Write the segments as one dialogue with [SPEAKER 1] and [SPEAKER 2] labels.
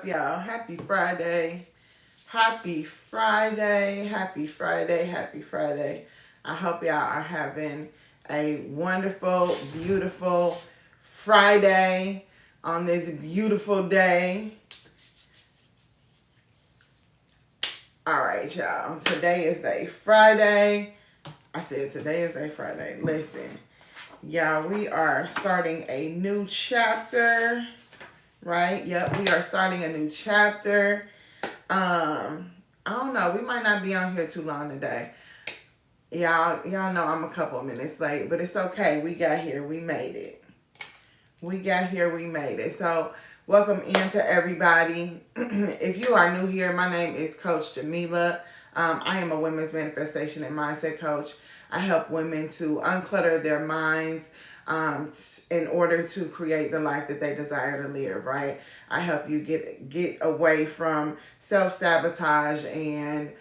[SPEAKER 1] Y'all, happy Friday. Happy Friday. Happy Friday. Happy Friday. I hope y'all are having a wonderful, beautiful Friday on this beautiful day. All right, y'all. Today is a Friday. I said today is a Friday. Listen, y'all, we are starting a new chapter, right? Yep, we are starting a new chapter. I don't know. We might not be on here too long today. Y'all know I'm a couple of minutes late, but it's okay. We got here. We made it. We got here. We made it. So, welcome in to everybody. If you are new here, my name is Coach Jamila. I am a women's manifestation and mindset coach. I help women to unclutter their minds in order to create the life that they desire to live, right? I help you get away from self-sabotage and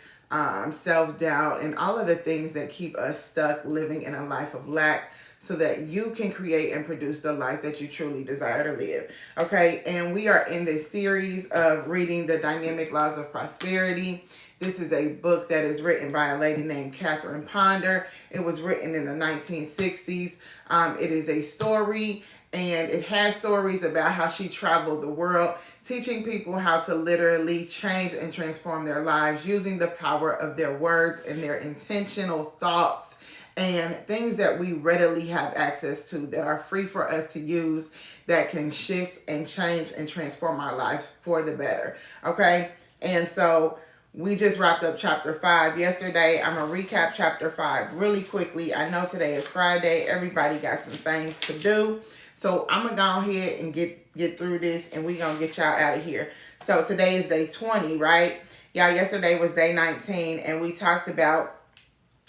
[SPEAKER 1] self-doubt and all of the things that keep us stuck living in a life of lack, so that you can create and produce the life that you truly desire to live. Okay, and we are in this series of reading The Dynamic Laws of Prosperity. This is a book that is written by a lady named Catherine Ponder. It was written in the 1960s. It is a story, and it has stories about how she traveled the world, teaching people how to literally change and transform their lives using the power of their words and their intentional thoughts and things that we readily have access to that are free for us to use, that can shift and change and transform our lives for the better. Okay, and so we just wrapped up chapter 5 yesterday. I'm going to recap chapter 5 really quickly. I know today is Friday. Everybody got some things to do. So I'm going to go ahead and get through this, and we're going to get y'all out of here. So today is day 20, right? Y'all, yesterday was day 19, and we talked about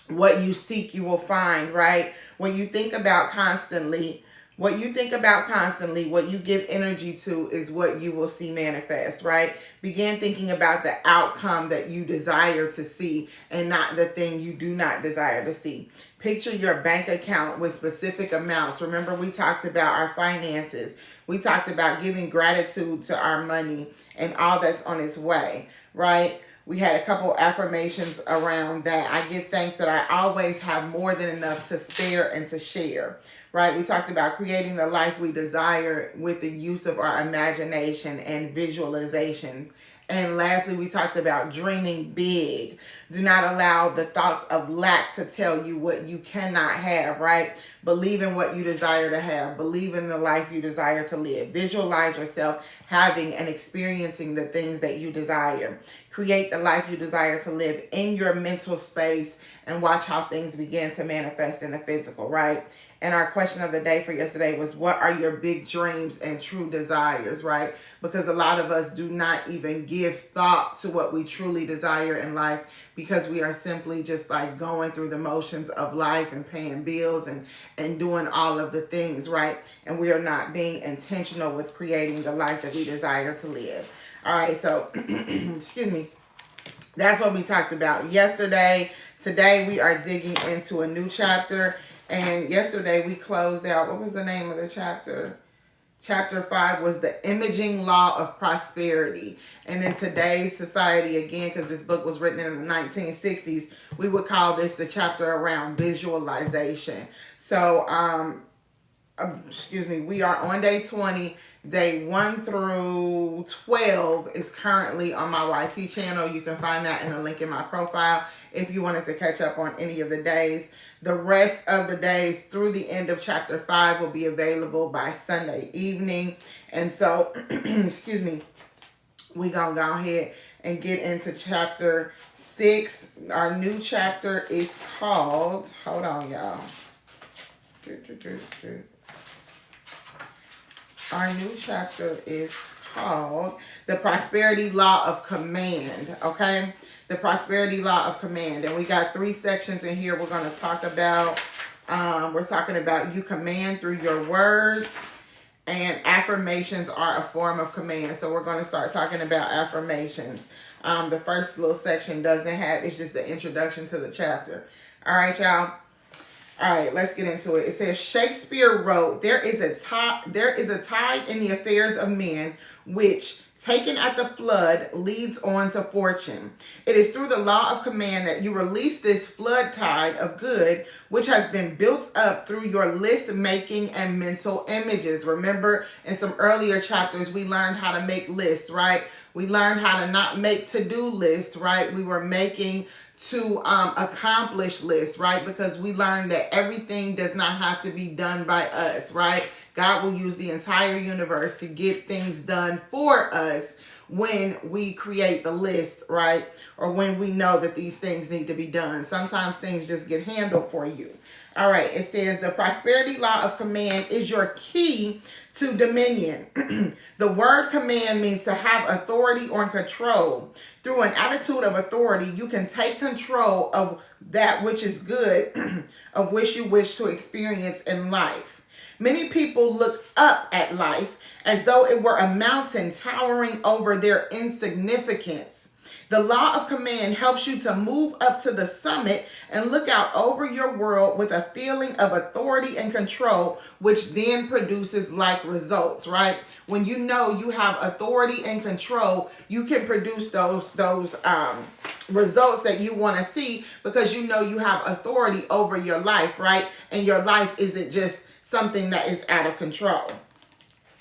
[SPEAKER 1] what you seek, you will find, right? When you think about constantly, what you give energy to is what you will see manifest, right? Begin thinking about the outcome that you desire to see and not the thing you do not desire to see. Picture your bank account with specific amounts. Remember, we talked about our finances. We talked about giving gratitude to our money and all that's on its way, right? We had a couple affirmations around that. I give thanks that I always have more than enough to spare and to share, right? We talked about creating the life we desire with the use of our imagination and visualization. And lastly, we talked about dreaming big. Do not allow the thoughts of lack to tell you what you cannot have, right? Believe in what you desire to have. Believe in the life you desire to live. Visualize yourself having and experiencing the things that you desire. Create the life you desire to live in your mental space and watch how things begin to manifest in the physical, right? And our question of the day for yesterday was, what are your big dreams and true desires, right? Because a lot of us do not even give thought to what we truly desire in life, because we are simply just like going through the motions of life and paying bills and doing all of the things, right? And we are not being intentional with creating the life that we desire to live. All right, so, excuse me. That's what we talked about yesterday. Today we are digging into a new chapter. And yesterday we closed out, what was the name of the chapter? Chapter 5 was the imaging law of prosperity. And in today's society, again, because this book was written in the 1960s, we would call this the chapter around visualization. So, we are on day 20. Day 1 through 12 is currently on my YT channel. You can find that in the link in my profile if you wanted to catch up on any of the days. The rest of the days through the end of chapter 5 will be available by Sunday evening. And so, we're going to go ahead and get into chapter 6. Our new chapter is called, hold on, y'all. Our new chapter is called The Prosperity Law of Command, okay? The Prosperity Law of Command. And we got 3 sections in here we're going to talk about. We're talking about you command through your words, and affirmations are a form of command. So we're going to start talking about affirmations. The first little section doesn't have, it's just the introduction to the chapter. All right, y'all. All right, let's get into it. It says, Shakespeare wrote, there is a tide in the affairs of men which taken at the flood, leads on to fortune. It is through the law of command that you release this flood tide of good, which has been built up through your list making and mental images. Remember, in some earlier chapters, we learned how to make lists, right? We learned how to not make to-do lists, right? We were making to accomplish lists, right? Because we learned that everything does not have to be done by us, right? God will use the entire universe to get things done for us when we create the list, right? Or when we know that these things need to be done. Sometimes things just get handled for you. All right, it says the prosperity law of command is your key to dominion. The word command means to have authority or control. Through an attitude of authority, you can take control of that which is good, of which you wish to experience in life. Many people look up at life as though it were a mountain towering over their insignificance. The law of command helps you to move up to the summit and look out over your world with a feeling of authority and control, which then produces like results, right? When you know you have authority and control, you can produce those results that you want to see because you know you have authority over your life, right? And your life isn't just something that is out of control.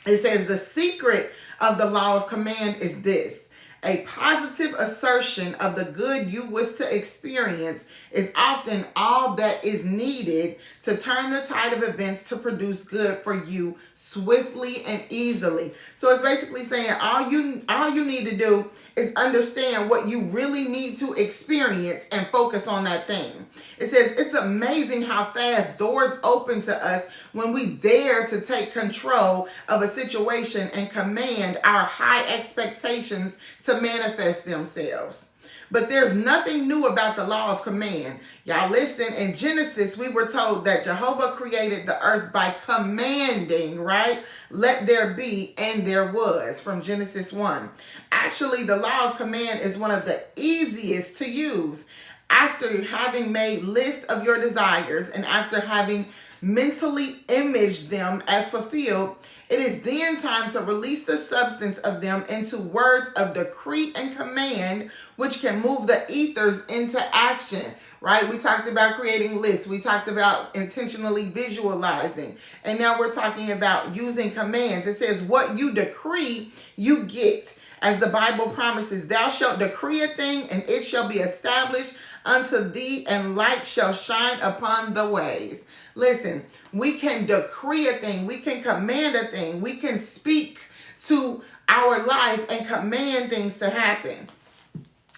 [SPEAKER 1] It says the secret of the law of command is this. A positive assertion of the good you wish to experience is often all that is needed to turn the tide of events to produce good for you swiftly and easily. So it's basically saying all you need to do is understand what you really need to experience and focus on that thing. It says it's amazing how fast doors open to us when we dare to take control of a situation and command our high expectations to manifest themselves. But there's nothing new about the law of command. Y'all listen, in Genesis, we were told that Jehovah created the earth by commanding, right? Let there be, and there was, from Genesis 1. Actually, the law of command is one of the easiest to use. After having made lists of your desires and after having mentally imaged them as fulfilled, it is then time to release the substance of them into words of decree and command, which can move the ethers into action, right? We talked about creating lists. We talked about intentionally visualizing. And now we're talking about using commands. It says what you decree, you get. As the Bible promises, thou shalt decree a thing and it shall be established unto thee, and light shall shine upon the ways. Listen, we can decree a thing. We can command a thing. We can speak to our life and command things to happen.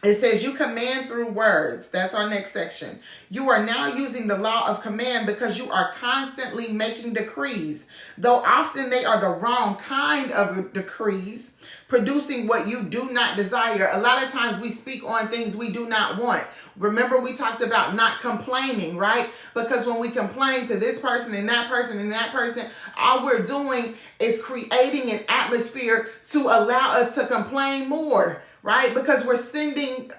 [SPEAKER 1] It says you command through words. That's our next section. You are now using the law of command because you are constantly making decrees. Though often they are the wrong kind of decrees, producing what you do not desire. A lot of times we speak on things we do not want. Remember we talked about not complaining, right? Because when we complain to this person and that person and that person, all we're doing is creating an atmosphere to allow us to complain more. Right? Because we're sending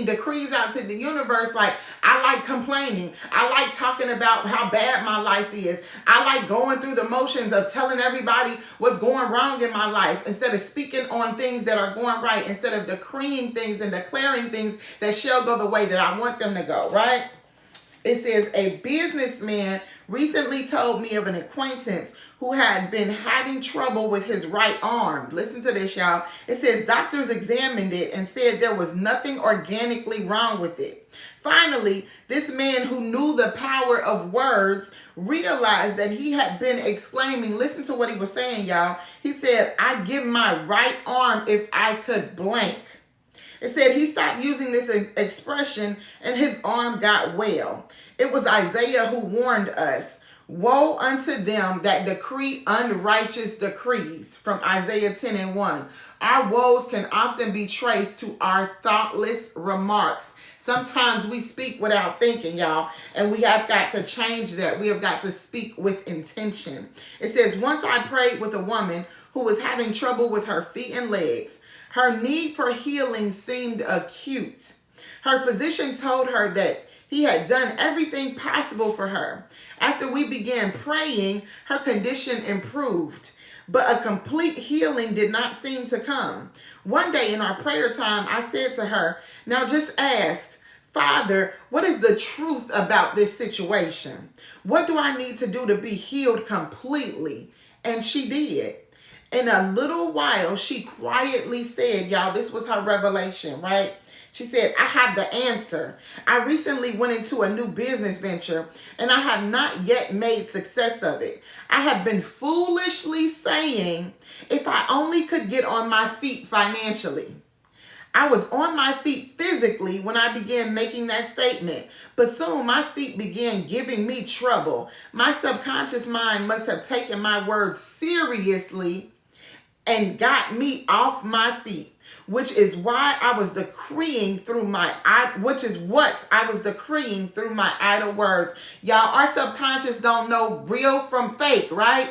[SPEAKER 1] decrees out to the universe like, I like complaining. I like talking about how bad my life is. I like going through the motions of telling everybody what's going wrong in my life instead of speaking on things that are going right, instead of decreeing things and declaring things that shall go the way that I want them to go, right? It says a businessman recently told me of an acquaintance who had been having trouble with his right arm. Listen to this, y'all. It says doctors examined it and said there was nothing organically wrong with it. Finally, this man who knew the power of words realized that he had been exclaiming. Listen to what he was saying, y'all. He said, I give my right arm if I could blank. It said he stopped using this expression and his arm got well. It was Isaiah who warned us. Woe unto them that decree unrighteous decrees, from Isaiah 10:1. Our woes can often be traced to our thoughtless remarks. Sometimes we speak without thinking, y'all, and we have got to change that. We have got to speak with intention. It says, once I prayed with a woman who was having trouble with her feet and legs. Her need for healing seemed acute. Her physician told her that he had done everything possible for her. After we began praying, her condition improved. but a complete healing did not seem to come. One day in our prayer time, I said to her, now just ask, Father, what is the truth about this situation? What do I need to do to be healed completely? And she did. In a little while, she quietly said, y'all, this was her revelation, right? She said, I have the answer. I recently went into a new business venture and I have not yet made success of it. I have been foolishly saying, if I only could get on my feet financially. I was on my feet physically when I began making that statement, but soon my feet began giving me trouble. My subconscious mind must have taken my words seriously and got me off my feet, which is why I was decreeing through my idle words. Y'all, our subconscious don't know real from fake, right?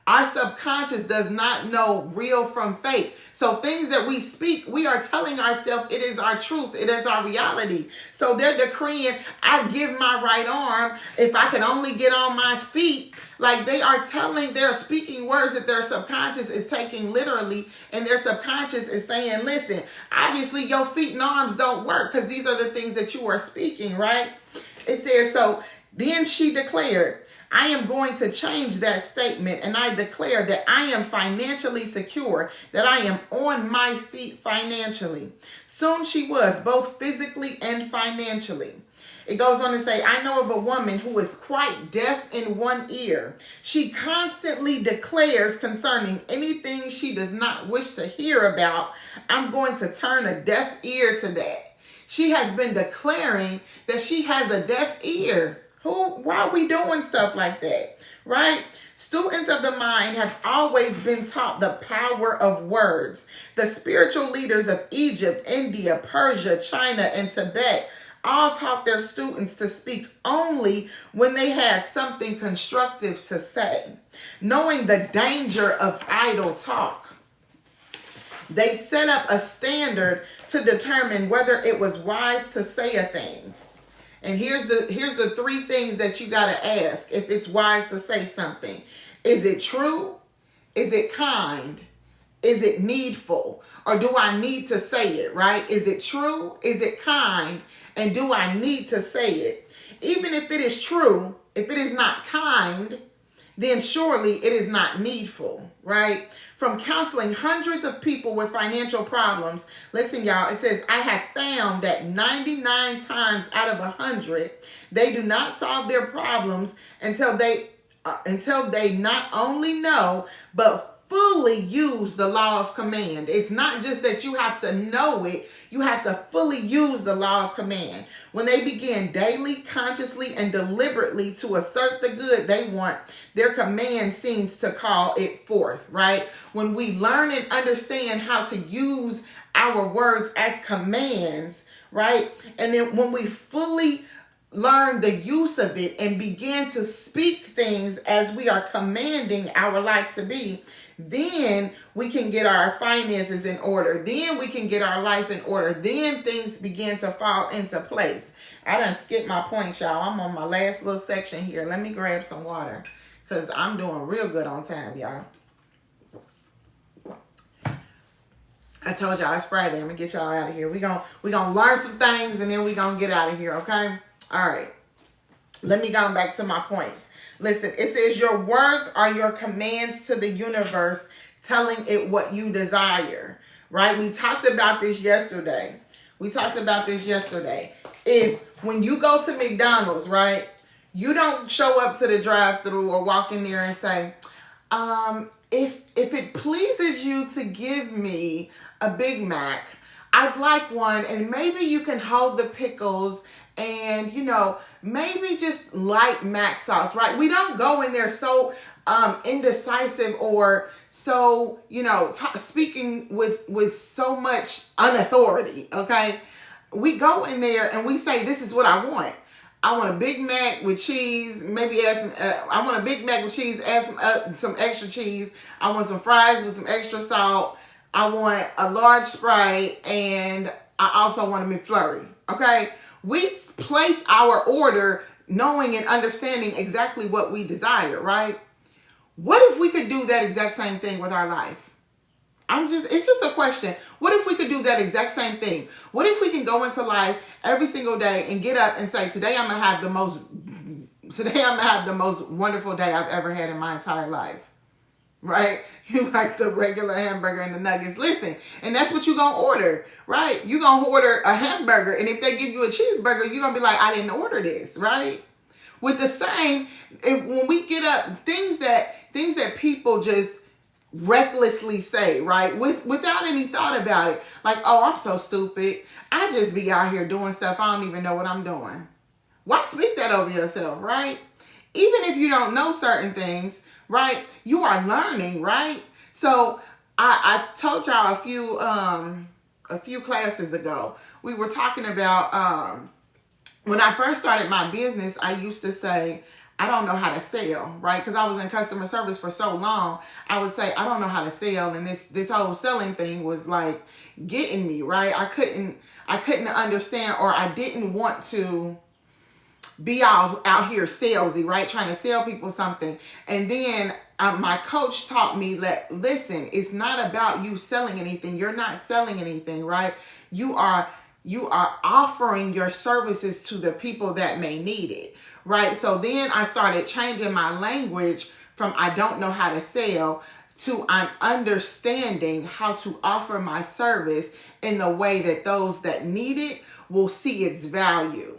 [SPEAKER 1] Our subconscious does not know real from fake. So things that we speak, we are telling ourselves it is our truth. It is our reality. So they're decreeing, I give my right arm if I can only get on my feet. Like they're speaking words that their subconscious is taking literally. And their subconscious is saying, listen, obviously your feet and arms don't work because these are the things that you are speaking, right? It says, so then she declared, I am going to change that statement and I declare that I am financially secure, that I am on my feet financially. Soon she was, both physically and financially. It goes on to say, I know of a woman who is quite deaf in one ear. She constantly declares concerning anything she does not wish to hear about, I'm going to turn a deaf ear to that. She has been declaring that she has a deaf ear. Why are we doing stuff like that, right? Students of the mind have always been taught the power of words. The spiritual leaders of Egypt, India, Persia, China, and Tibet all taught their students to speak only when they had something constructive to say. Knowing the danger of idle talk, they set up a standard to determine whether it was wise to say a thing. And here's the three things that you got to ask if it's wise to say something. Is it true? Is it kind? Is it needful? Or do I need to say it, right? Is it true? Is it kind? And do I need to say it? Even if it is true, if it is not kind, then surely it is not needful, right? From counseling hundreds of people with financial problems, listen, y'all, it says, I have found that 99 times out of 100, they do not solve their problems until they not only know, but fully use the law of command. It's not just that you have to know it, you have to fully use the law of command. When they begin daily, consciously, and deliberately to assert the good they want, their command seems to call it forth, right? When we learn and understand how to use our words as commands, right? And then when we fully learn the use of it and begin to speak things as we are commanding our life to be, then we can get our finances in order. Then we can get our life in order. Then things begin to fall into place. I done skipped my points, y'all. I'm on my last little section here. Let me grab some water because I'm doing real good on time, y'all. I told y'all it's Friday. I'm going to get y'all out of here. We're gonna learn some things and then we're going to get out of here, okay? All right. Let me go back to my points. Listen, it says your words are your commands to the universe, telling it what you desire, right? We talked about this yesterday. If when you go to McDonald's, right, you don't show up to the drive-thru or walk in there and say, if it pleases you to give me a Big Mac, I'd like one, and maybe you can hold the pickles and, maybe just light mac sauce, right? We don't go in there so indecisive or so, speaking with so much unauthority, okay? We go in there and we say, this is what I want. I want a Big Mac with cheese, maybe add some, I want a Big Mac with cheese, add some extra cheese. I want some fries with some extra salt. I want a large Sprite, and I also want a McFlurry, okay? We place our order knowing and understanding exactly what we desire, right? What if we could do that exact same thing with our life? It's just a question. What if we could do that exact same thing? What if we can go into life every single day and get up and say, today I'm going to have the most wonderful day I've ever had in my entire life. Right? You like the regular hamburger and the nuggets. Listen, and that's what you're going to order, right? You're going to order a hamburger, and if they give you a cheeseburger, you're going to be like, I didn't order this, right? With the same, when we get up, things that people just recklessly say, right? Without any thought about it. Like, oh, I'm so stupid. I just be out here doing stuff. I don't even know what I'm doing. Why speak that over yourself, right? Even if you don't know certain things, right? You are learning, right? So I told y'all a few classes ago, we were talking about when I first started my business, I used to say, I don't know how to sell, right? Because I was in customer service for so long, I would say, I don't know how to sell. And this whole selling thing was like getting me, right? I couldn't understand, or I didn't want to be out here salesy, right? Trying to sell people something. And then my coach taught me that, listen, it's not about you selling anything. You're not selling anything, right? You are offering your services to the people that may need it, right? So then I started changing my language from I don't know how to sell to I'm understanding how to offer my service in the way that those that need it will see its value.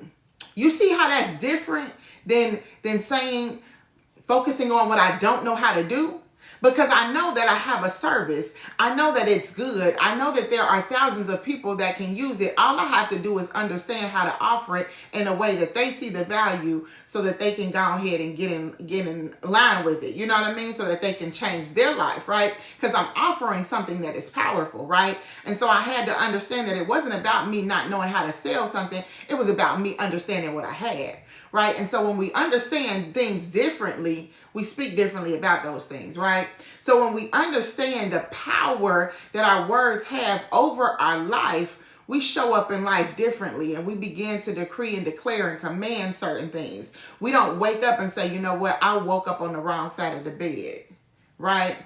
[SPEAKER 1] You see how that's different than saying, focusing on what I don't know how to do? Because I know that I have a service. I know that it's good. I know that there are thousands of people that can use it. All I have to do is understand how to offer it in a way that they see the value so that they can go ahead and get in line with it. You know what I mean? So that they can change their life, right? Because I'm offering something that is powerful, right? And so I had to understand that it wasn't about me not knowing how to sell something. It was about me understanding what I had, right? And so when we understand things differently, we speak differently about those things, right? So when we understand the power that our words have over our life, we show up in life differently, and we begin to decree and declare and command certain things. We don't wake up and say, you know what, I woke up on the wrong side of the bed, right?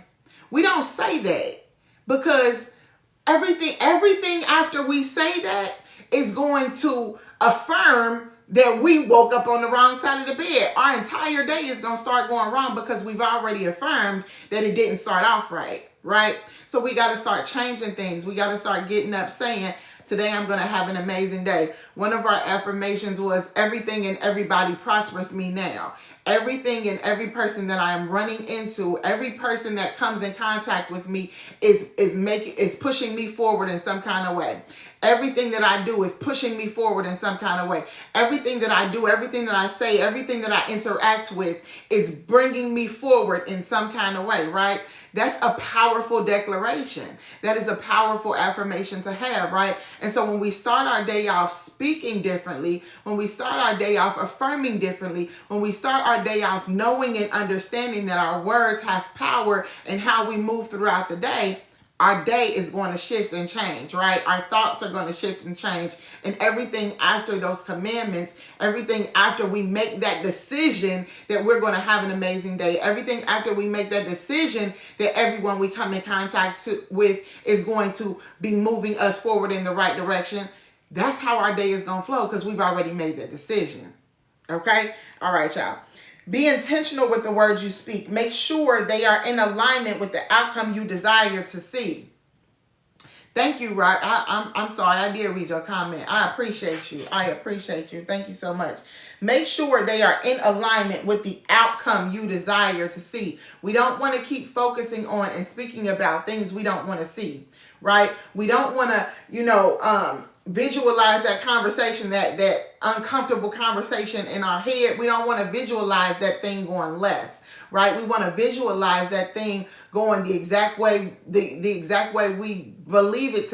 [SPEAKER 1] We don't say that, because everything after we say that is going to affirm that we woke up on the wrong side of the bed. Our entire day is going to start going wrong because we've already affirmed that it didn't start off right? So we got to start changing things. We got to start getting up saying, today I'm going to have an amazing day. One of our affirmations was, everything and everybody prospers me now. Everything and every person that I am running into, every person that comes in contact with me is pushing me forward in some kind of way. Everything that I do is pushing me forward in some kind of way. Everything that I do, everything that I say, everything that I interact with is bringing me forward in some kind of way, right? That's a powerful declaration. That is a powerful affirmation to have, right? And so when we start our day off speaking differently, when we start our day off affirming differently, when we start our day off knowing and understanding that our words have power in how we move throughout the day, our day is going to shift and change, right? Our thoughts are going to shift and change. And everything after those commandments, everything after we make that decision that we're going to have an amazing day, everything after we make that decision that everyone we come in contact with is going to be moving us forward in the right direction, that's how our day is going to flow, because we've already made that decision. Okay? All right, y'all. Be intentional with the words you speak. Make sure they are in alignment with the outcome you desire to see. Thank you, Rock. I'm sorry, I did read your comment. I appreciate you. Thank you so much. Make sure they are in alignment with the outcome you desire to see. We don't want to keep focusing on and speaking about things we don't want to see, right? We don't want to, visualize that conversation, that uncomfortable conversation in our head. We don't want to visualize that thing going left, right? We want to visualize that thing going the exact way, the exact way we believe that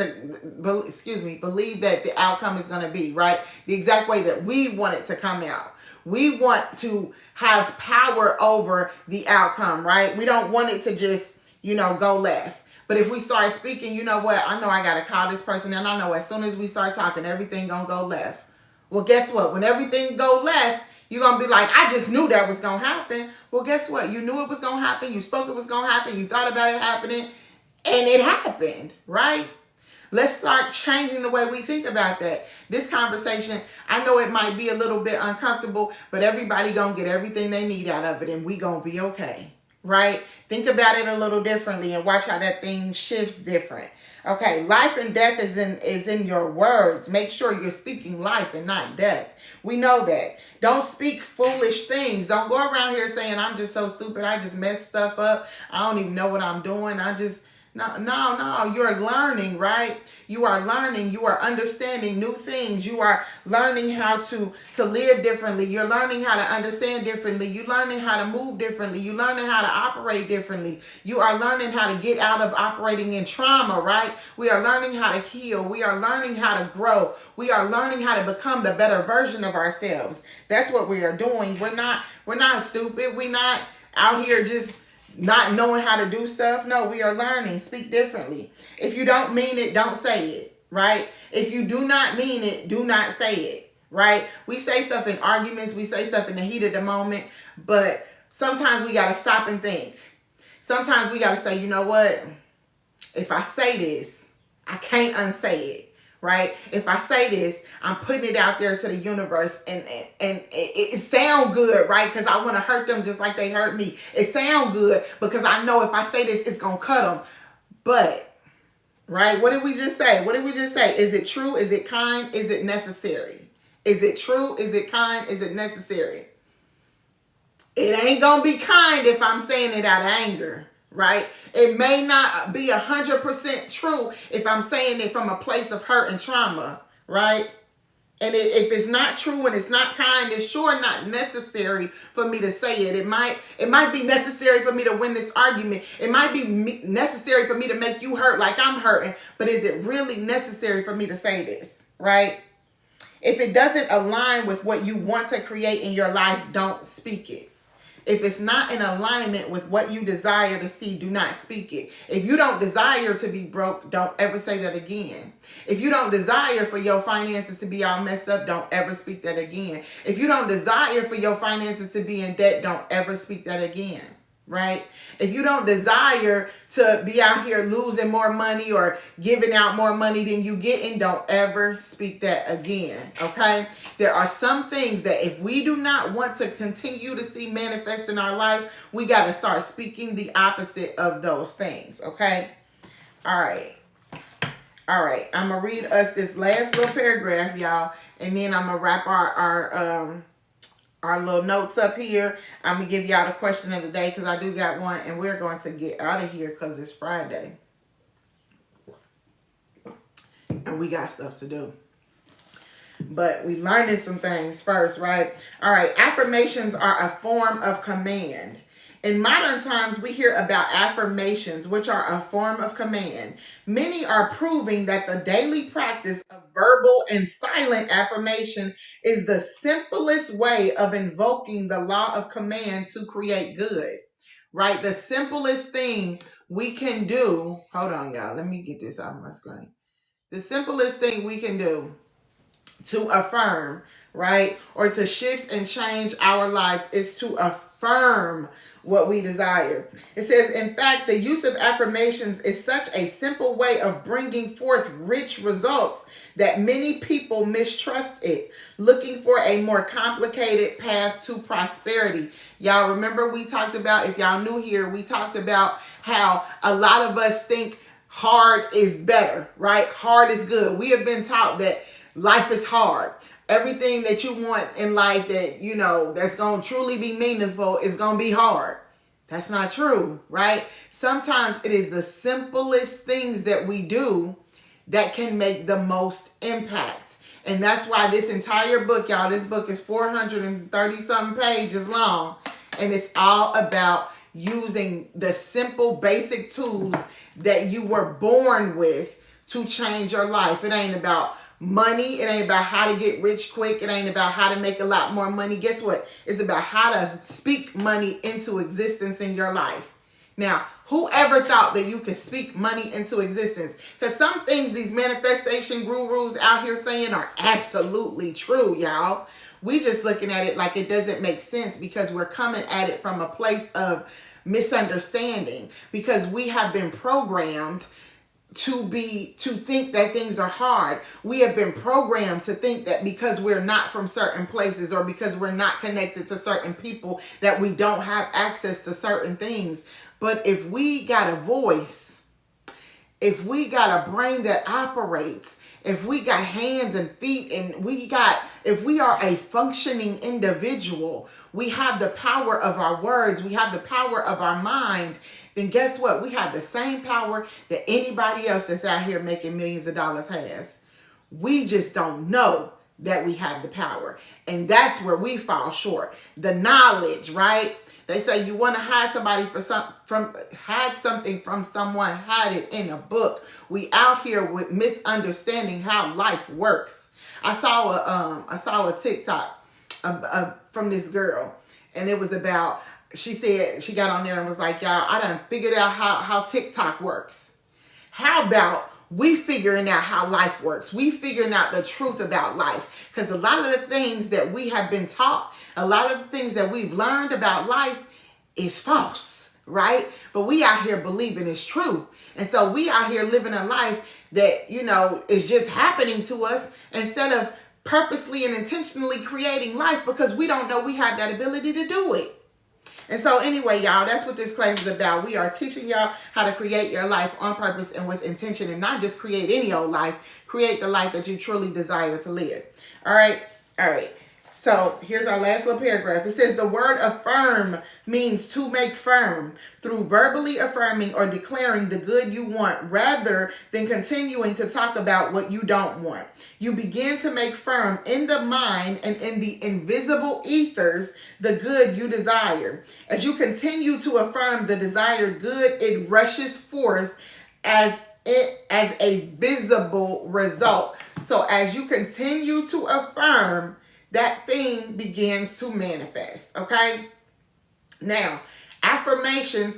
[SPEAKER 1] the outcome is going to be, right? The exact way that we want it to come out. We want to have power over the outcome, right? We don't want it to just, go left. But if we start speaking, you know what? I know I got to call this person, and I know as soon as we start talking, everything going to go left. Well, guess what? When everything go left, You're going to be like, I just knew that was going to happen. Well, guess what? You knew it was going to happen. You spoke it was going to happen. You thought about it happening. And it happened, right? Let's start changing the way we think about that. This conversation, I know it might be a little bit uncomfortable, but everybody going to get everything they need out of it, and we going to be okay, right? Think about it a little differently and watch how that thing shifts different. Okay, life and death is in your words. Make sure you're speaking life and not death. We know that. Don't speak foolish things. Don't go around here saying, I'm just so stupid. I just messed stuff up. I don't even know what I'm doing. No. You're learning, right? You are learning. You are understanding new things. You are learning how to live differently. You're learning how to understand differently. You're learning how to move differently. You're learning how to operate differently. You are learning how to get out of operating in trauma, right? We are learning how to heal. We are learning how to grow. We are learning how to become the better version of ourselves. That's what we are doing. We're not stupid. We're not out here just not knowing how to do stuff. No, we are learning. Speak differently. If you don't mean it, don't say it, right? If you do not mean it, do not say it, right? We say stuff in arguments. We say stuff in the heat of the moment, but sometimes we got to stop and think. Sometimes we got to say, you know what? If I say this, I can't unsay it. Right? If I say this, I'm putting it out there to the universe, and it sounds good, right? Because I want to hurt them just like they hurt me. It sounds good because I know if I say this, it's going to cut them. But, right? What did we just say? Is it true? Is it kind? Is it necessary? Is it true? Is it kind? Is it necessary? It ain't going to be kind if I'm saying it out of anger. Right? It may not be 100% true if I'm saying it from a place of hurt and trauma, right? And if it's not true and it's not kind, it's sure not necessary for me to say it. It might be necessary for me to win this argument. It might be necessary for me to make you hurt like I'm hurting, but is it really necessary for me to say this, right? If it doesn't align with what you want to create in your life, don't speak it. If it's not in alignment with what you desire to see, do not speak it. If you don't desire to be broke, don't ever say that again. If you don't desire for your finances to be all messed up, don't ever speak that again. If you don't desire for your finances to be in debt, don't ever speak that again. Right? If you don't desire to be out here losing more money or giving out more money than you getting, don't ever speak that again. Okay? There are some things that if we do not want to continue to see manifest in our life, we got to start speaking the opposite of those things. Okay? All right. I'm going to read us this last little paragraph, y'all, and then I'm going to wrap our little notes up here. I'm going to give y'all the question of the day because I do got one, and we're going to get out of here because it's Friday. And we got stuff to do. But we learning some things first, right? All right, affirmations are a form of command. In modern times, we hear about affirmations, which are a form of command. Many are proving that the daily practice of verbal and silent affirmation is the simplest way of invoking the law of command to create good, right? The simplest thing we can do, hold on, y'all, let me get this off my screen. The simplest thing we can do to affirm, right, or to shift and change our lives is to affirm what we desire. It says, in fact, the use of affirmations is such a simple way of bringing forth rich results that many people mistrust it, looking for a more complicated path to prosperity. Y'all remember we talked about, if y'all new here, we talked about how a lot of us think hard is better, right? Hard is good. We have been taught that life is hard. Everything that you want in life that, you know, that's going to truly be meaningful is going to be hard. That's not true, right? Sometimes it is the simplest things that we do that can make the most impact. And that's why this entire book, y'all, this book is 430-something pages long. And it's all about using the simple, basic tools that you were born with to change your life. It ain't about money. It ain't about how to get rich quick. It ain't about how to make a lot more money. Guess what? It's about how to speak money into existence in your life. Now, whoever thought that you could speak money into existence? Because some things these manifestation gurus out here saying are absolutely true, y'all. We just looking at it like it doesn't make sense because we're coming at it from a place of misunderstanding, because we have been programmed to think that things are hard. We have been programmed to think that because we're not from certain places or because we're not connected to certain people that we don't have access to certain things. But if we got a voice, if we got a brain that operates, if we got hands and feet, and if we are a functioning individual, we have the power of our words, we have the power of our mind, then guess what? We have the same power that anybody else that's out here making millions of dollars has. We just don't know that we have the power. And that's where we fall short. The knowledge, right? They say you want to hide somebody hide something from someone, hide it in a book. We out here with misunderstanding how life works. I saw a TikTok from this girl, and it was about, she said, she got on there and was like, y'all, I done figured out how TikTok works. How about we figuring out how life works? We figuring out the truth about life. Because a lot of the things that we have been taught, a lot of the things that we've learned about life is false, right? But we out here believing it's true. And so we out here living a life that, is just happening to us instead of purposely and intentionally creating life, because we don't know we have that ability to do it. And so anyway, y'all, that's what this class is about. We are teaching y'all how to create your life on purpose and with intention, and not just create any old life. Create the life that you truly desire to live. All right. So here's our last little paragraph. It says the word affirm means to make firm through verbally affirming or declaring the good you want rather than continuing to talk about what you don't want. You begin to make firm in the mind and in the invisible ethers the good you desire. As you continue to affirm the desired good, it rushes forth as a visible result. So as you continue to affirm, that thing begins to manifest. Okay. Now, affirmations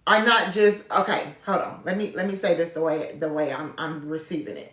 [SPEAKER 1] are not just, okay, hold on. Let me say this the way I'm receiving it.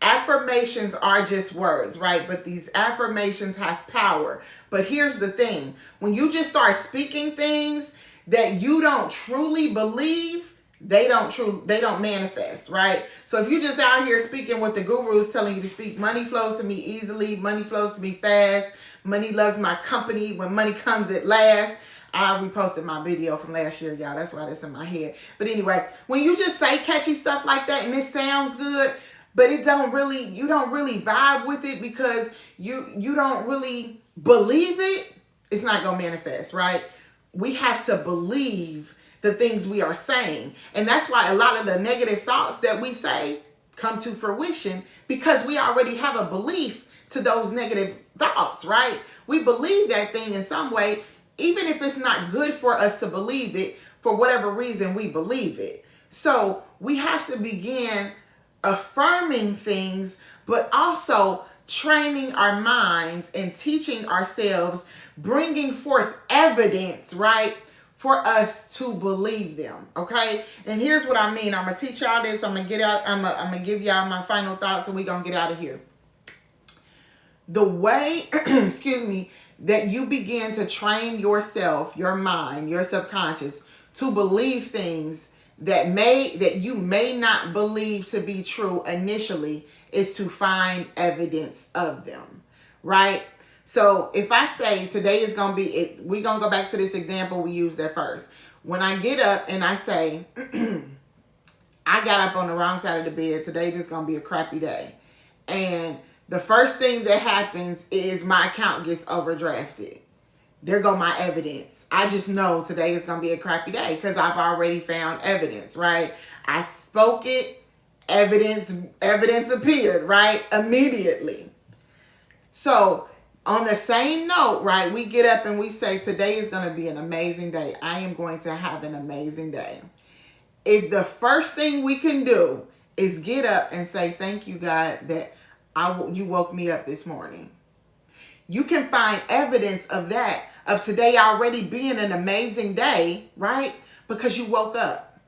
[SPEAKER 1] Affirmations are just words, right? But these affirmations have power. But here's the thing. When you just start speaking things that you don't truly believe, they don't manifest, right? So if you're just out here speaking what the guru is telling you to speak, money flows to me easily, money flows to me fast, money loves my company, when money comes at last. I reposted my video from last year, y'all. That's why that's in my head. But anyway, when you just say catchy stuff like that and it sounds good, but you don't really vibe with it because you don't really believe it, it's not going to manifest, right? We have to believe the things we are saying. And that's why a lot of the negative thoughts that we say come to fruition, because we already have a belief to those negative thoughts, right? We believe that thing in some way, even if it's not good for us to believe it, for whatever reason we believe it. So we have to begin affirming things, but also training our minds and teaching ourselves, bringing forth evidence, right? For us to believe them, okay? And here's what I mean. I'm going to teach y'all this. I'm going to give y'all my final thoughts, and we're going to get out of here. The way, that you begin to train yourself, your mind, your subconscious, to believe things that you may not believe to be true initially is to find evidence of them, right? So if I say today is going to be, we're going to go back to this example we used at first. When I get up and I say, I got up on the wrong side of the bed, today just going to be a crappy day. And the first thing that happens is my account gets overdrafted. There go my evidence. I just know today is going to be a crappy day because I've already found evidence, right? I spoke it, evidence appeared, right? Immediately. So on the same note, right, we get up and we say, today is going to be an amazing day. I am going to have an amazing day. If the first thing we can do is get up and say, thank you, God, that you woke me up this morning. You can find evidence of that, of today already being an amazing day, right? Because you woke up.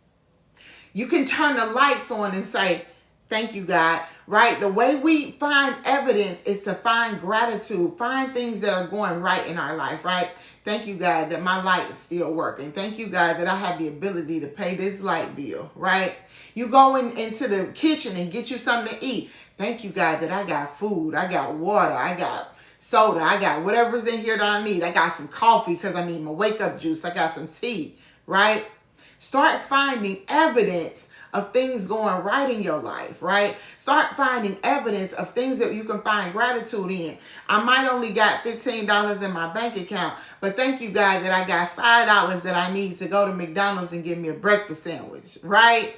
[SPEAKER 1] You can turn the lights on and say, Thank you, God. Right? The way we find evidence is to find gratitude, find things that are going right in our life, right? Thank you, God, that my light is still working. Thank you, God, that I have the ability to pay this light bill, right? You go into the kitchen and get you something to eat. Thank you, God, that I got food, I got water, I got soda, I got whatever's in here that I need. I got some coffee because I need my wake-up juice. I got some tea, right? Start finding evidence of things going right in your life, right? Start finding evidence of things that you can find gratitude in. I might only got $15 in my bank account, but thank you, God, that I got $5 that I need to go to McDonald's and get me a breakfast sandwich, right?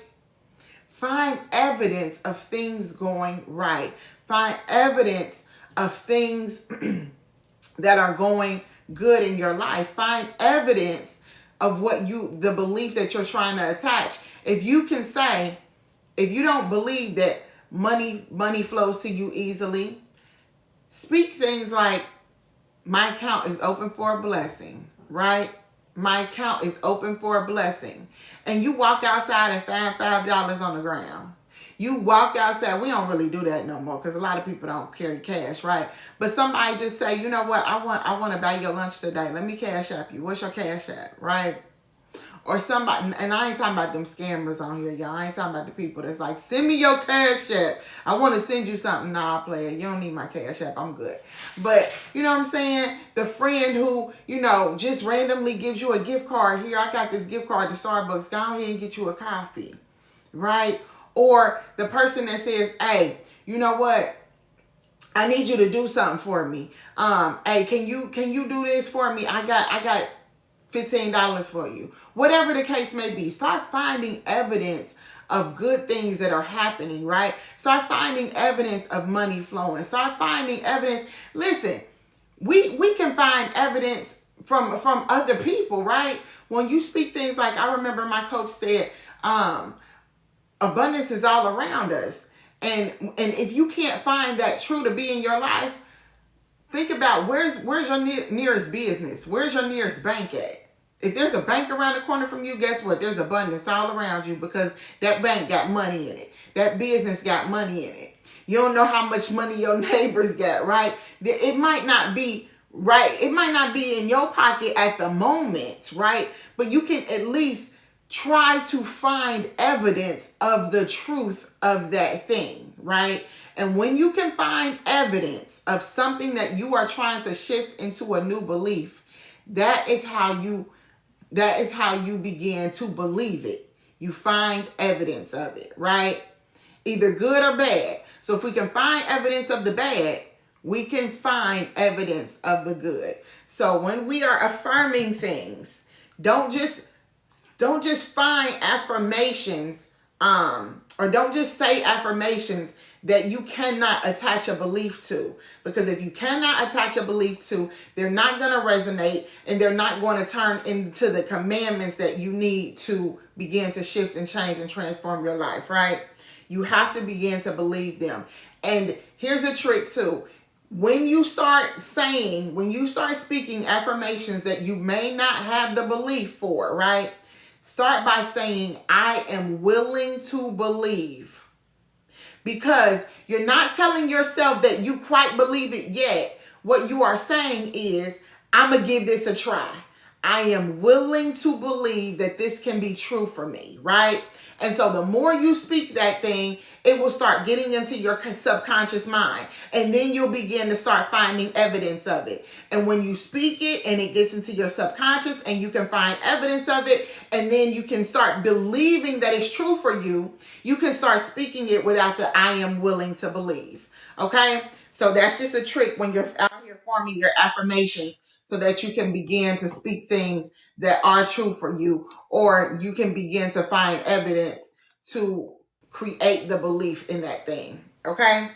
[SPEAKER 1] Find evidence of things going right. Find evidence of things that are going good in your life. Find evidence of the belief that you're trying to attach. If you can say, if you don't believe that money flows to you easily, speak things like, my account is open for a blessing, right? My account is open for a blessing. And you walk outside and find $5 on the ground. You walk outside. We don't really do that no more because a lot of people don't carry cash, right? But somebody just say, you know what? I want to buy your lunch today. Let me cash app you. What's your cash app, right? Or somebody, and I ain't talking about them scammers on here, y'all. I ain't talking about the people that's like, send me your cash app. I want to send you something. Nah, player, you don't need my cash app. I'm good. But, you know what I'm saying? The friend who, just randomly gives you a gift card. Here, I got this gift card to Starbucks. Go ahead and get you a coffee, right? Or the person that says, hey, you know what? I need you to do something for me. Hey, can you do this for me? I got $15 for you. Whatever the case may be, start finding evidence of good things that are happening, right? Start finding evidence of money flowing. Start finding evidence. Listen, we can find evidence from other people, right? When you speak things like, I remember my coach said, abundance is all around us. And if you can't find that true to be in your life, think about where's your nearest business? Where's your nearest bank at? If there's a bank around the corner from you, guess what? There's abundance all around you because that bank got money in it. That business got money in it. You don't know how much money your neighbors got, right? It might not be right. It might not be in your pocket at the moment, right? But you can at least try to find evidence of the truth of that thing, right? And when you can find evidence of something that you are trying to shift into a new belief, that is how you begin to believe it. You find evidence of it, right? Either good or bad. So if we can find evidence of the bad, we can find evidence of the good. So when we are affirming things, don't just find affirmations, or don't just say affirmations that you cannot attach a belief to. Because if you cannot attach a belief to, they're not going to resonate and they're not going to turn into the commandments that you need to begin to shift and change and transform your life, right? You have to begin to believe them. And here's a trick too. When you start speaking affirmations that you may not have the belief for, right? Start by saying, I am willing to believe. Because you're not telling yourself that you quite believe it yet. What you are saying is, I'm going to give this a try. I am willing to believe that this can be true for me, right? And so the more you speak that thing, it will start getting into your subconscious mind. And then you'll begin to start finding evidence of it. And when you speak it and it gets into your subconscious and you can find evidence of it, and then you can start believing that it's true for you, you can start speaking it without the I am willing to believe. Okay? So that's just a trick when you're out here forming your affirmations, so that you can begin to speak things that are true for you, or you can begin to find evidence to create the belief in that thing. Okay?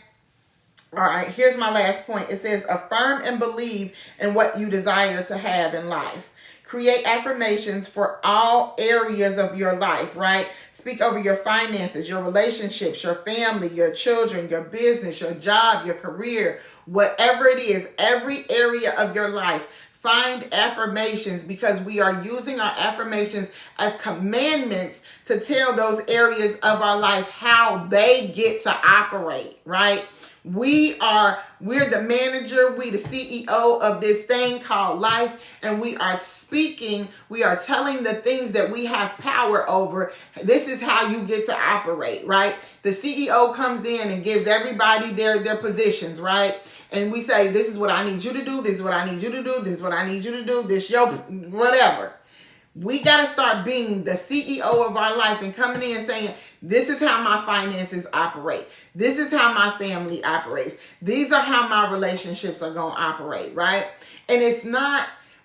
[SPEAKER 1] All right, here's my last point. It says, affirm and believe in what you desire to have in life. Create affirmations for all areas of your life, right? Speak over your finances, your relationships, your family, your children, your business, your job, your career, whatever it is, every area of your life. Find affirmations, because we are using our affirmations as commandments to tell those areas of our life how they get to operate, right? We're the manager, we the CEO of this thing called life, and we are speaking, we are telling the things that we have power over. This is how you get to operate, right? The CEO comes in and gives everybody their positions, right? And we say, this is what I need you to do, this is what I need you to do, this is what I need you to do, this your whatever. We got to start being the CEO of our life and coming in and saying, this is how my finances operate. This is how my family operates. These are how my relationships are going to operate, right? And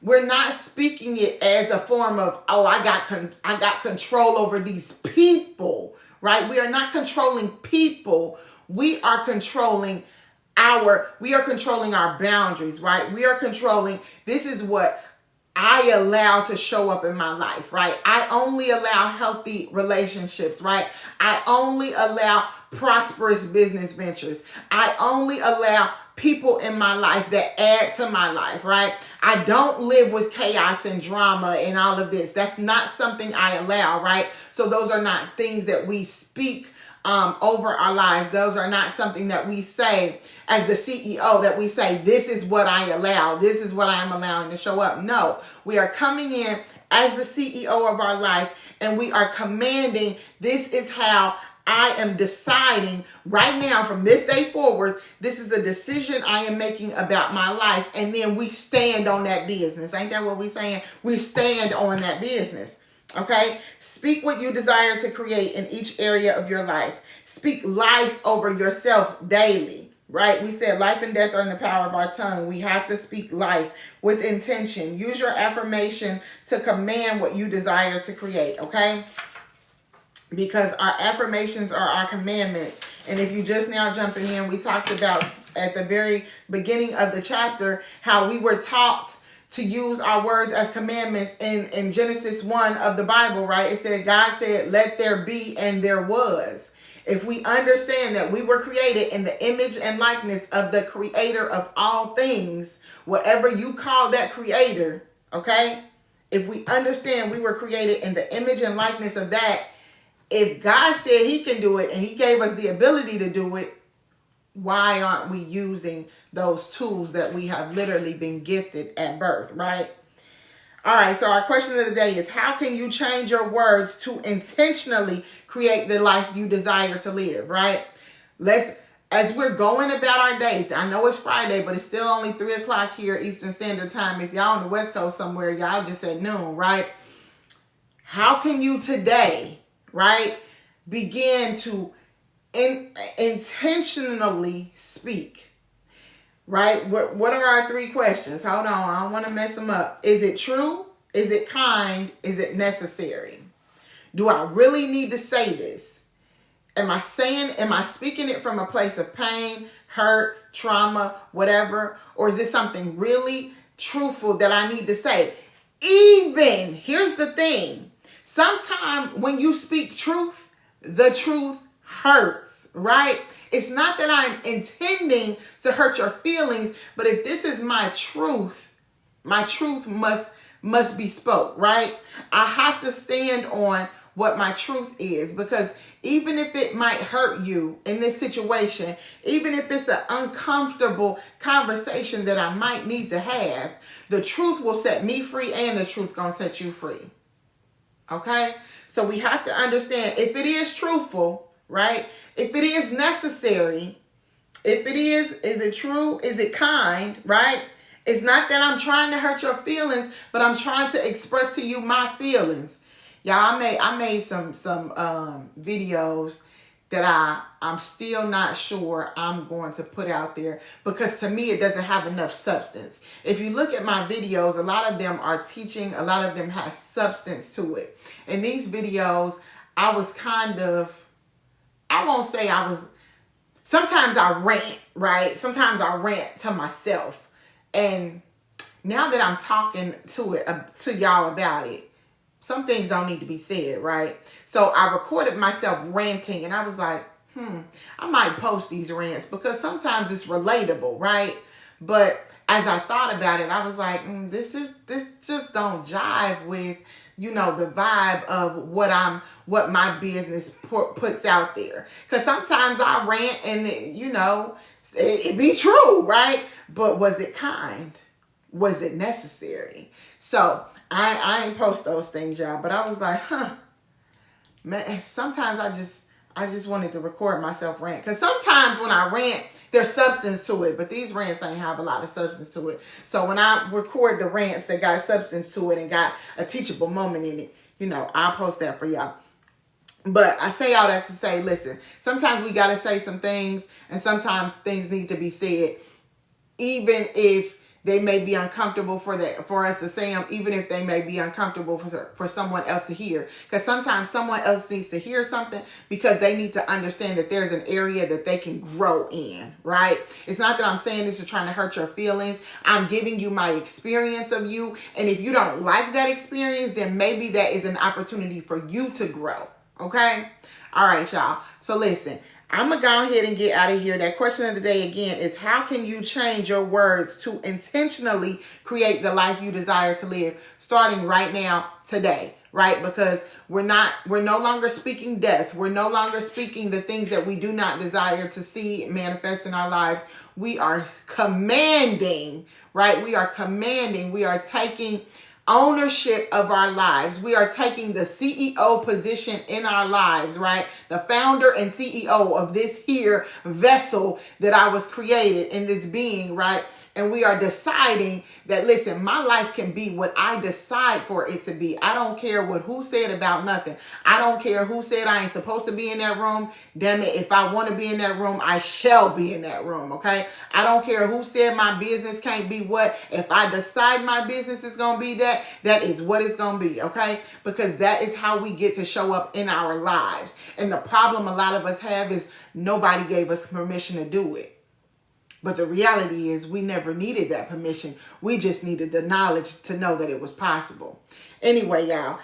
[SPEAKER 1] we're not speaking it as a form of, oh, I got control over these people, right? We are not controlling people. We are controlling our boundaries, right? We are controlling, this is what I allow to show up in my life, right? I only allow healthy relationships, right? I only allow prosperous business ventures. I only allow people in my life that add to my life, right? I don't live with chaos and drama and all of this. That's not something I allow, right? So those are not things that we speak over our lives. Those are not something that we say as the CEO, that we say, this is what I allow. This is what I am allowing to show up. No, we are coming in as the CEO of our life, and we are commanding, this is how I am deciding right now from this day forward, this is a decision I am making about my life. And then we stand on that business. Ain't that what we're saying? We stand on that business. Okay? Speak what you desire to create in each area of your life. Speak life over yourself daily, right? We said life and death are in the power of our tongue. We have to speak life with intention. Use your affirmation to command what you desire to create, okay? Because our affirmations are our commandments. And if you just now jumping in, we talked about at the very beginning of the chapter how we were taught to use our words as commandments in Genesis 1 of the Bible, right? It said, God said, let there be, and there was. If we understand that we were created in the image and likeness of the creator of all things, whatever you call that creator, okay? If we understand we were created in the image and likeness of that, if God said he can do it and he gave us the ability to do it, why aren't we using those tools that we have literally been gifted at birth, right? All right, so our question of the day is, how can you change your words to intentionally create the life you desire to live, right? As we're going about our day, I know it's Friday, but it's still only 3 o'clock here Eastern Standard Time. If y'all on the West Coast somewhere, y'all just at noon, right? How can you today, right, begin to intentionally speak, right? What are our 3 questions? Hold on, I don't want to mess them up. Is it true? Is it kind? Is it necessary? Do I really need to say this? Am I speaking it from a place of pain, hurt, trauma, whatever? Or is this something really truthful that I need to say? Even, here's the thing, sometimes when you speak truth, the truth hurts, right? It's not that I'm intending to hurt your feelings, but if this is my truth must be spoke, right? I have to stand on what my truth is, because even if it might hurt you in this situation, even if it's an uncomfortable conversation that I might need to have, the truth will set me free, and the truth's gonna set you free. Okay? So we have to understand, if it is truthful, right? If it is necessary, if it is it true? Is it kind, right? It's not that I'm trying to hurt your feelings, but I'm trying to express to you my feelings. Y'all, I made some videos that I'm still not sure I'm going to put out there, because to me it doesn't have enough substance. If you look at my videos, a lot of them are teaching, a lot of them have substance to it. In these videos, I was sometimes I rant, right? Sometimes I rant to myself. And now that I'm talking to y'all about it, some things don't need to be said, right? So I recorded myself ranting, and I was like, I might post these rants because sometimes it's relatable, right? But as I thought about it, I was like, this just don't jive with you know, the vibe of what my business puts out there. Because sometimes I rant and, you know, it be true, right? But was it kind? Was it necessary? So I ain't post those things, y'all. But I was like, man, sometimes I just wanted to record myself rant. Because sometimes when I rant, there's substance to it. But these rants ain't have a lot of substance to it. So when I record the rants that got substance to it and got a teachable moment in it, you know, I'll post that for y'all. But I say all that to say, listen, sometimes we got to say some things, and sometimes things need to be said, even if they may be uncomfortable for us to say them, even if they may be uncomfortable for someone else to hear. Because sometimes someone else needs to hear something because they need to understand that there's an area that they can grow in, right? It's not that I'm saying this to trying to hurt your feelings. I'm giving you my experience of you. And if you don't like that experience, then maybe that is an opportunity for you to grow. Okay? All right, y'all. So listen, I'm going to go ahead and get out of here. That question of the day again is, how can you change your words to intentionally create the life you desire to live, starting right now, today, right? Because we're no longer speaking death. We're no longer speaking the things that we do not desire to see manifest in our lives. We are commanding, right? We are commanding. We are taking ownership of our lives. We are taking the CEO position in our lives, right? The founder and CEO of this here vessel that I was created in this being, right? And we are deciding that, listen, my life can be what I decide for it to be. I don't care what who said about nothing. I don't care who said I ain't supposed to be in that room. Damn it, if I want to be in that room, I shall be in that room, okay? I don't care who said my business can't be what. If I decide my business is going to be that, that is what it's going to be, okay? Because that is how we get to show up in our lives. And the problem a lot of us have is nobody gave us permission to do it. But the reality is we never needed that permission. We just needed the knowledge to know that it was possible. Anyway, y'all,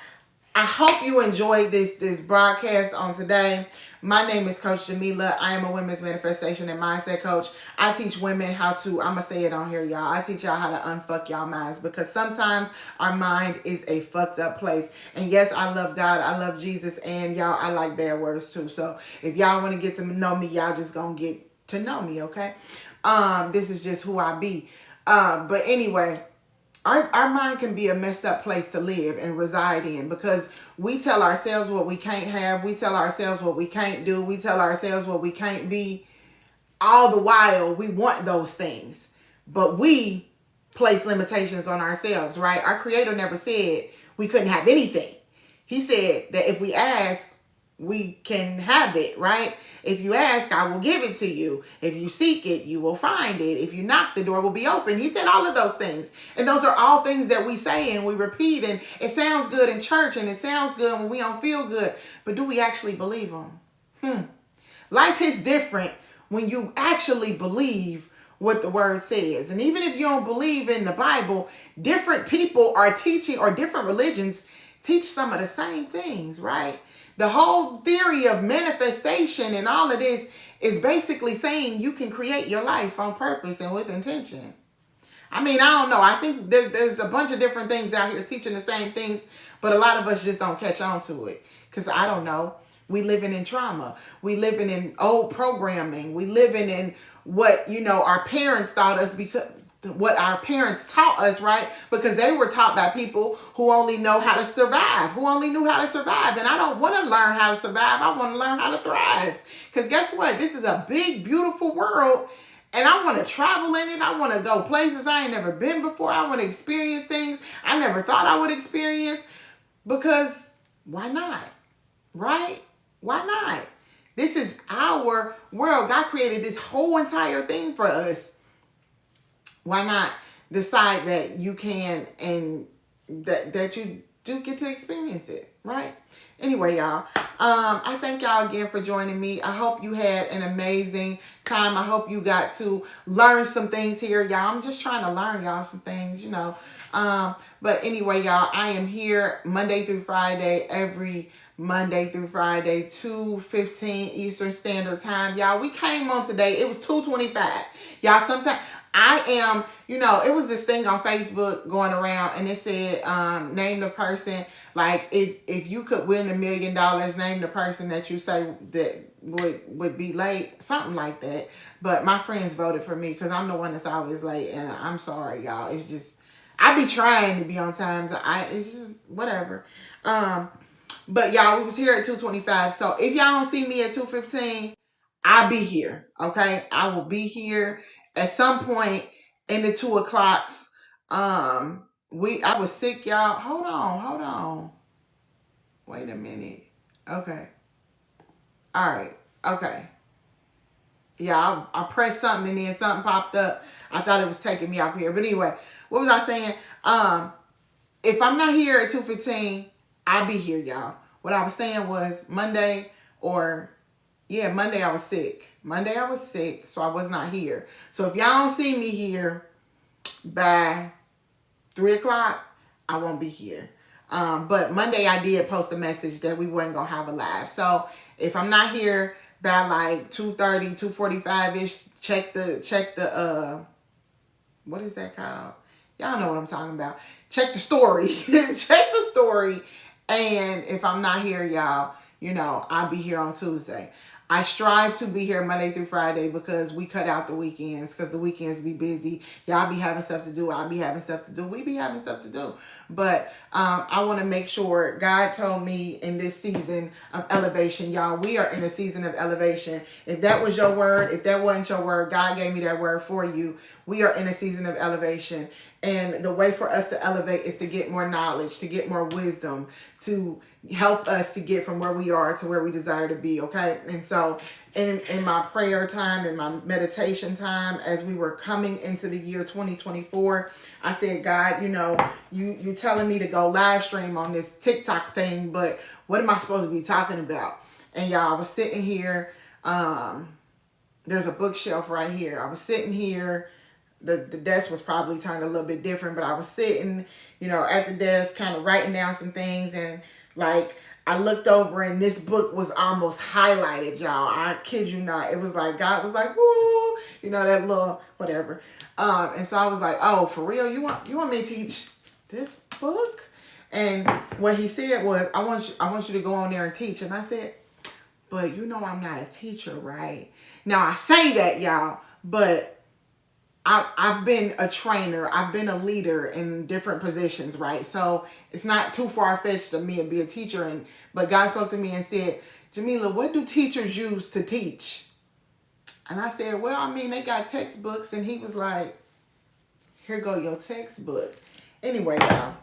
[SPEAKER 1] I hope you enjoyed this broadcast on today. My name is Coach Jamila. I am a women's manifestation and mindset coach. I teach women how to, I'm going to say it on here, y'all. I teach y'all how to unfuck y'all minds, because sometimes our mind is a fucked up place. And yes, I love God. I love Jesus. And y'all, I like bad words too. So if y'all want to get to know me, y'all just going to get to know me, okay? This is just who I be. But anyway, our mind can be a messed up place to live and reside in, because we tell ourselves what we can't have. We tell ourselves what we can't do. We tell ourselves what we can't be. All the while, we want those things. But we place limitations on ourselves, right? Our Creator never said we couldn't have anything. He said that if we ask, we can have it, right? If you ask, I will give it to you. If you seek it, you will find it. If you knock, the door will be open. He said all of those things. And those are all things that we say and we repeat. And it sounds good in church and it sounds good when we don't feel good. But do we actually believe them? Life is different when you actually believe what the word says. And even if you don't believe in the Bible, different people are teaching, or different religions teach some of the same things, right? The whole theory of manifestation and all of this is basically saying you can create your life on purpose and with intention. I mean, I don't know. I think there's a bunch of different things out here teaching the same things, but a lot of us just don't catch on to it. Because I don't know. We living in trauma. We living in old programming. We living in what, our parents taught us, because what our parents taught us, right? Because they were taught by people who only know how to survive, who only knew how to survive. And I don't want to learn how to survive. I want to learn how to thrive. Because guess what? This is a big, beautiful world. And I want to travel in it. I want to go places I ain't never been before. I want to experience things I never thought I would experience. Because why not? Right? Why not? This is our world. God created this whole entire thing for us. Why not decide that you can, and that you do get to experience it, right? Anyway, y'all, I thank y'all again for joining me. I hope you had an amazing time. I hope you got to learn some things here, y'all. I'm just trying to learn y'all some things, But anyway, y'all, I am here Monday through Friday, every Monday through Friday, 2:15 Eastern Standard Time. Y'all, we came on today. It was 2:25. Y'all, sometimes I am, you know, it was this thing on Facebook going around, and it said, name the person, like, if you could win $1 million, name the person that you say that would be late, something like that. But my friends voted for me because I'm the one that's always late, and I'm sorry, y'all. It's just, I be trying to be on time, so it's just whatever. But y'all, we was here at 2:25, so if y'all don't see me at 2:15, I'll be here, okay? I will be here at some point in the 2 o'clocks. I was sick, y'all. Hold on. Wait a minute. Okay. All right. Okay. Yeah, I pressed something and then something popped up. I thought it was taking me off here. But anyway, what was I saying? If I'm not here at 2:15, I'll be here, y'all. What I was saying was Monday I was sick. Monday I was sick, so I was not here. So if y'all don't see me here by 3 o'clock, I won't be here. But Monday I did post a message that we wasn't going to have a live. So if I'm not here by like 2:30, 2:45-ish, check the what is that called? Y'all know what I'm talking about. Check the story. Check the story. And if I'm not here, y'all, you know, I'll be here on Tuesday. I strive to be here Monday through Friday because we cut out the weekends, because the weekends be busy. Y'all be having stuff to do. I'll be having stuff to do. We be having stuff to do. But I want to make sure, God told me in this season of elevation, y'all, we are in a season of elevation. If that was your word, if that wasn't your word, God gave me that word for you. We are in a season of elevation. And the way for us to elevate is to get more knowledge, to get more wisdom, to help us to get from where we are to where we desire to be, okay? And so in my prayer time, in my meditation time, as we were coming into the year 2024, I said, God, you know, you telling me to go live stream on this TikTok thing, but what am I supposed to be talking about? And y'all, I was sitting here. There's a bookshelf right here. I was sitting here. The desk was probably turned a little bit different, but I was sitting, you know, at the desk kind of writing down some things, and like I looked over and this book was almost highlighted, y'all. I kid you not. It was like God was like, woo, you know, that little whatever. And so I was like, oh, for real? You want me to teach this book? And what he said was, I want you to go on there and teach. And I said, but you know I'm not a teacher, right? Now I say that, y'all, but I've been a trainer. I've been a leader in different positions, right? So it's not too far-fetched of me to be a teacher. But God spoke to me and said, Jamila, what do teachers use to teach? And I said, well, I mean, they got textbooks. And he was like, here go your textbook. Anyway, y'all.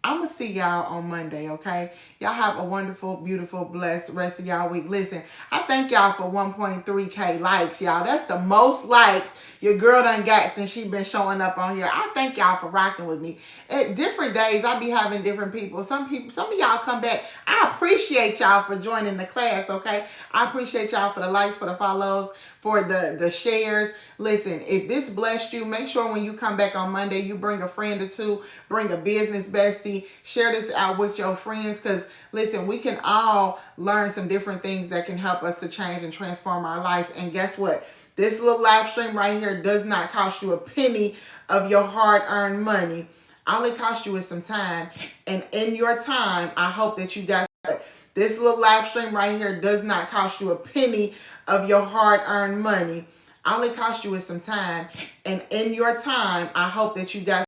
[SPEAKER 1] I'm going to see y'all on Monday, okay? Y'all have a wonderful, beautiful, blessed rest of y'all week. Listen, I thank y'all for 1.3K likes, y'all. That's the most likes your girl done got since she been showing up on here. I thank y'all for rocking with me. At different days, I be having different people. Some of y'all come back. I appreciate y'all for joining the class, okay? I appreciate y'all for the likes, for the follows, for the shares. Listen, if this blessed you, make sure when you come back on Monday, you bring a friend or two, bring a business bestie, share this out with your friends, because listen, we can all learn some different things that can help us to change and transform our life. And guess what? This little live stream right here does not cost you a penny of your hard-earned money. All it costs you is some time. And in your time, I hope that you guys, this little live stream right here does not cost you a penny of your hard-earned money. All it costs you is some time. And in your time, I hope that you guys